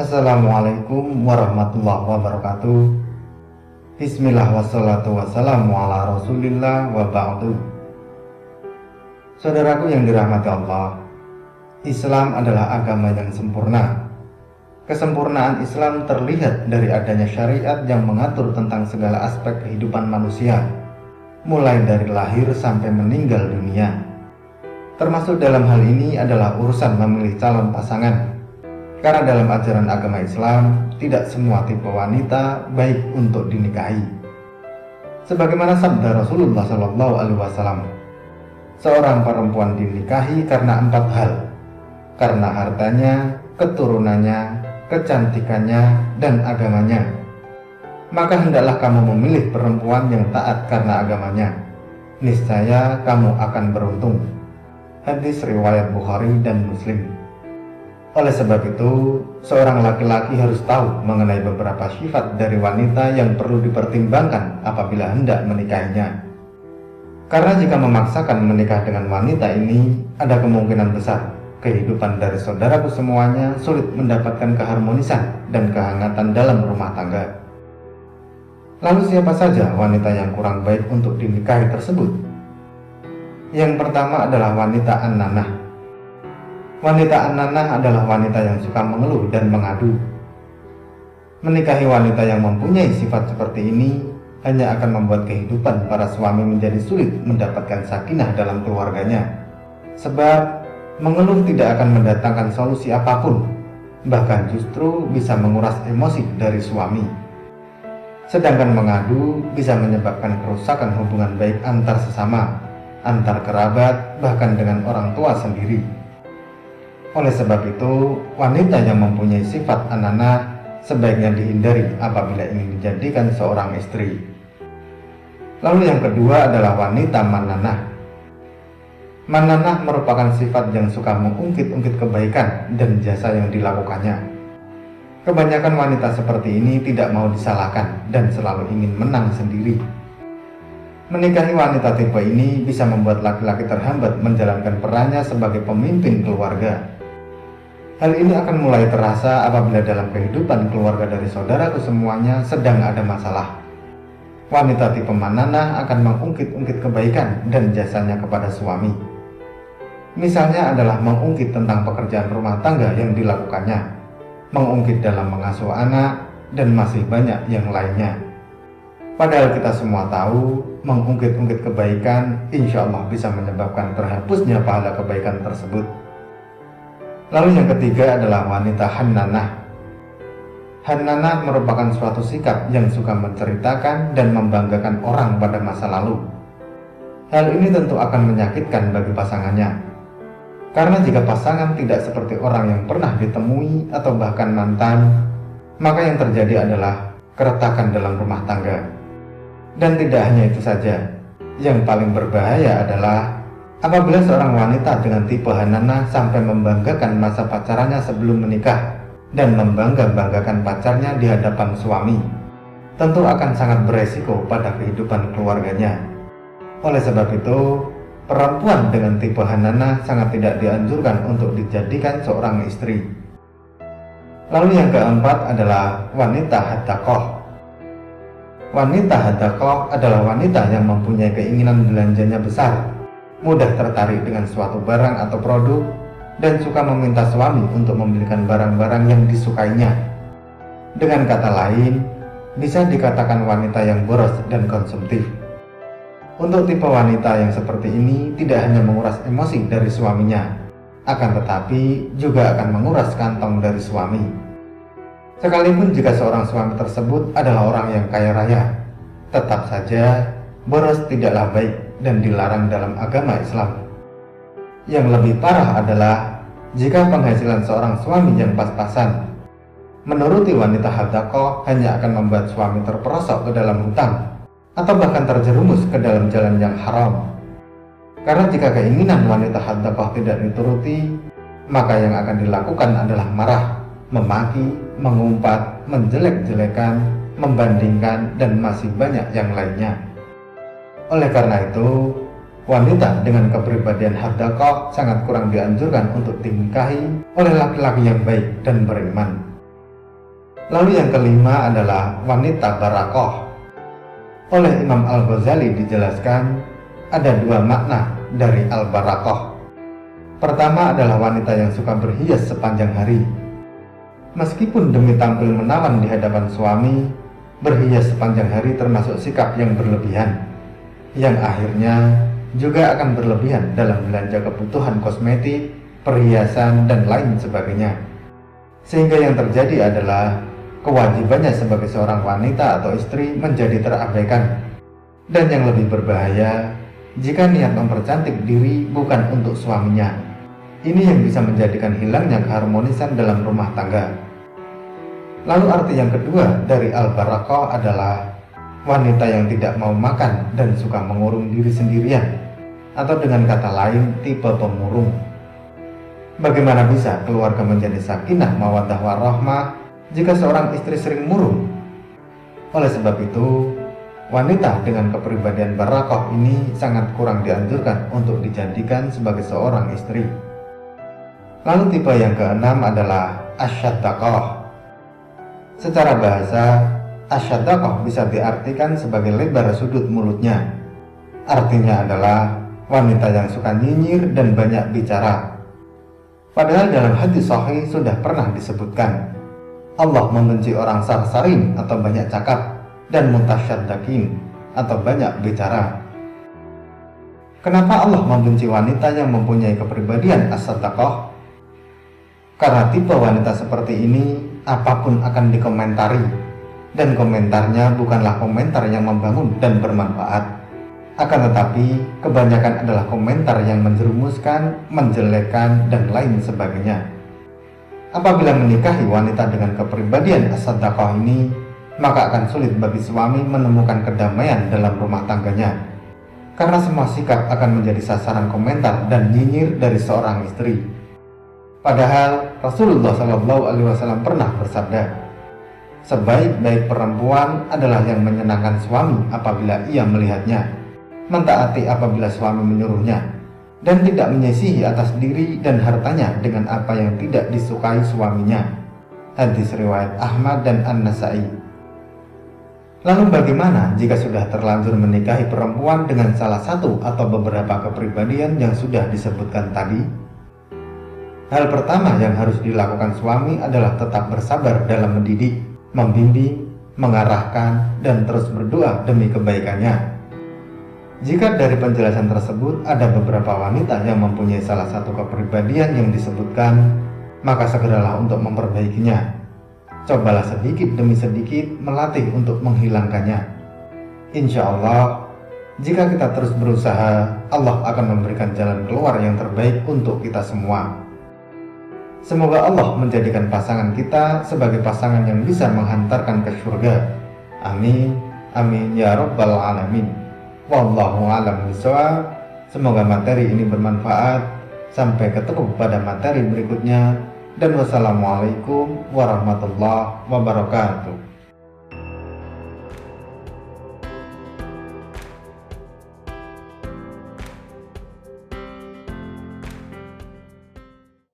Assalamualaikum warahmatullahi wabarakatuh. Bismillah wassalatu wassalamu ala rasulillah wa ba'du. Saudaraku yang dirahmati Allah, Islam adalah agama yang sempurna. Kesempurnaan Islam terlihat dari adanya syariat yang mengatur tentang segala aspek kehidupan manusia, mulai dari lahir sampai meninggal dunia. Termasuk dalam hal ini adalah urusan memilih calon pasangan. Karena dalam ajaran agama Islam, tidak semua tipe wanita baik untuk dinikahi. Sebagaimana sabda Rasulullah SAW, seorang perempuan dinikahi karena 4 hal: karena hartanya, keturunannya, kecantikannya, dan agamanya. Maka hendaklah kamu memilih perempuan yang taat karena agamanya. Niscaya kamu akan beruntung. Hadis riwayat Bukhari dan Muslim. Oleh sebab itu, seorang laki-laki harus tahu mengenai beberapa sifat dari wanita yang perlu dipertimbangkan apabila hendak menikahinya. Karena jika memaksakan menikah dengan wanita ini, ada kemungkinan besar kehidupan dari saudaraku semuanya sulit mendapatkan keharmonisan dan kehangatan dalam rumah tangga. Lalu siapa saja wanita yang kurang baik untuk dinikahi tersebut? Yang pertama adalah wanita an-nanah. Wanita an-nanah adalah wanita yang suka mengeluh dan mengadu. Menikahi wanita yang mempunyai sifat seperti ini hanya akan membuat kehidupan para suami menjadi sulit mendapatkan sakinah dalam keluarganya. Sebab mengeluh tidak akan mendatangkan solusi apapun, bahkan justru bisa menguras emosi dari suami. Sedangkan mengadu bisa menyebabkan kerusakan hubungan baik antar sesama, antar kerabat, bahkan dengan orang tua sendiri. Oleh sebab itu, wanita yang mempunyai sifat an-nanah sebaiknya dihindari apabila ingin dijadikan seorang istri. Lalu yang kedua adalah wanita man-nanah. Man-nanah merupakan sifat yang suka mengungkit-ungkit kebaikan dan jasa yang dilakukannya. Kebanyakan wanita seperti ini tidak mau disalahkan dan selalu ingin menang sendiri. Menikahi wanita tipe ini bisa membuat laki-laki terhambat menjalankan perannya sebagai pemimpin keluarga. Hal ini akan mulai terasa apabila dalam kehidupan keluarga dari saudaraku semuanya sedang ada masalah. Wanita tipe man-nanah akan mengungkit-ungkit kebaikan dan jasanya kepada suami. Misalnya adalah mengungkit tentang pekerjaan rumah tangga yang dilakukannya, mengungkit dalam mengasuh anak, dan masih banyak yang lainnya. Padahal kita semua tahu, mengungkit-ungkit kebaikan insya Allah bisa menyebabkan terhapusnya pahala kebaikan tersebut. Lalu yang ketiga adalah wanita han-nanah. Han-nanah merupakan suatu sikap yang suka menceritakan dan membanggakan orang pada masa lalu. Hal ini tentu akan menyakitkan bagi pasangannya. Karena jika pasangan tidak seperti orang yang pernah ditemui atau bahkan mantan, maka yang terjadi adalah keretakan dalam rumah tangga. Dan tidak hanya itu saja, yang paling berbahaya adalah apabila seorang wanita dengan tipe han-nanah sampai membanggakan masa pacarannya sebelum menikah dan membangga-banggakan pacarnya di hadapan suami, tentu akan sangat beresiko pada kehidupan keluarganya. Oleh sebab itu, perempuan dengan tipe han-nanah sangat tidak dianjurkan untuk dijadikan seorang istri. Lalu yang keempat adalah wanita hadaqah. Wanita hadaqah adalah wanita yang mempunyai keinginan belanjanya besar, mudah tertarik dengan suatu barang atau produk, dan suka meminta suami untuk membelikan barang-barang yang disukainya. Dengan kata lain, bisa dikatakan wanita yang boros dan konsumtif. Untuk tipe wanita yang seperti ini tidak hanya menguras emosi dari suaminya, akan tetapi juga akan menguras kantong dari suami. Sekalipun jika seorang suami tersebut adalah orang yang kaya raya, tetap saja boros tidaklah baik dan dilarang dalam agama Islam. Yang lebih parah adalah jika penghasilan seorang suami yang pas-pasan. Menuruti wanita hadaqah hanya akan membuat suami terperosok ke dalam hutang atau bahkan terjerumus ke dalam jalan yang haram. Karena jika keinginan wanita hadaqah tidak dituruti, maka yang akan dilakukan adalah marah, memaki, mengumpat, menjelek-jelekan, membandingkan, dan masih banyak yang lainnya. Oleh karena itu, wanita dengan kepribadian hadaqah sangat kurang dianjurkan untuk dinikahi oleh laki-laki yang baik dan beriman. Lalu yang kelima adalah wanita barakoh. Oleh Imam Al-Ghazali dijelaskan ada dua makna dari al-barakoh. Pertama adalah wanita yang suka berhias sepanjang hari. Meskipun demi tampil menawan di hadapan suami, berhias sepanjang hari termasuk sikap yang berlebihan, yang akhirnya juga akan berlebihan dalam belanja kebutuhan kosmetik, perhiasan, dan lain sebagainya. Sehingga yang terjadi adalah kewajibannya sebagai seorang wanita atau istri menjadi terabaikan. Dan yang lebih berbahaya, jika niat mempercantik diri bukan untuk suaminya. Ini yang bisa menjadikan hilangnya keharmonisan dalam rumah tangga. Lalu arti yang kedua dari al-barakoh adalah wanita yang tidak mau makan dan suka mengurung diri sendirian, atau dengan kata lain tipe pemurung. Bagaimana bisa keluarga menjadi sakinah mawaddah warahmah jika seorang istri sering murung? Oleh sebab itu, wanita dengan kepribadian barakoh ini sangat kurang dianjurkan untuk dijadikan sebagai seorang istri. Lalu tipe yang keenam adalah asyaddaqah. Secara bahasa, asyaddaqah bisa diartikan sebagai lebar sudut mulutnya. Artinya adalah wanita yang suka nyinyir dan banyak bicara. Padahal dalam hadis sahih sudah pernah disebutkan, Allah membenci orang sarsarin atau banyak cakap, dan mutasyaddakin atau banyak bicara. Kenapa Allah membenci wanita yang mempunyai kepribadian as-saddaqah? Karena tipe wanita seperti ini apapun akan dikomentari, dan komentarnya bukanlah komentar yang membangun dan bermanfaat. Akan tetapi kebanyakan adalah komentar yang menjerumuskan, menjelekkan, dan lain sebagainya. Apabila menikahi wanita dengan kepribadian as-saddaqah ini, maka akan sulit bagi suami menemukan kedamaian dalam rumah tangganya, karena semua sikap akan menjadi sasaran komentar dan nyinyir dari seorang istri. Padahal Rasulullah SAW pernah bersabda, sebaik-baik perempuan adalah yang menyenangkan suami apabila ia melihatnya, mentaati apabila suami menyuruhnya, dan tidak menyisihi atas diri dan hartanya dengan apa yang tidak disukai suaminya. Hadis riwayat Ahmad dan An-Nasai. Lalu bagaimana jika sudah terlanjur menikahi perempuan dengan salah satu atau beberapa kepribadian yang sudah disebutkan tadi? Hal pertama yang harus dilakukan suami adalah tetap bersabar dalam mendidik, membimbing, mengarahkan, dan terus berdoa demi kebaikannya. Jika dari penjelasan tersebut ada beberapa wanita yang mempunyai salah satu kepribadian yang disebutkan, maka segeralah untuk memperbaikinya. Cobalah sedikit demi sedikit melatih untuk menghilangkannya. Insya Allah, jika kita terus berusaha, Allah akan memberikan jalan keluar yang terbaik untuk kita semua. Semoga Allah menjadikan pasangan kita sebagai pasangan yang bisa menghantarkan ke surga. Amin, amin ya rabbal alamin. Wallahu a'lam bishawab. Semoga materi ini bermanfaat. Sampai ketemu pada materi berikutnya. Dan wassalamualaikum warahmatullahi wabarakatuh.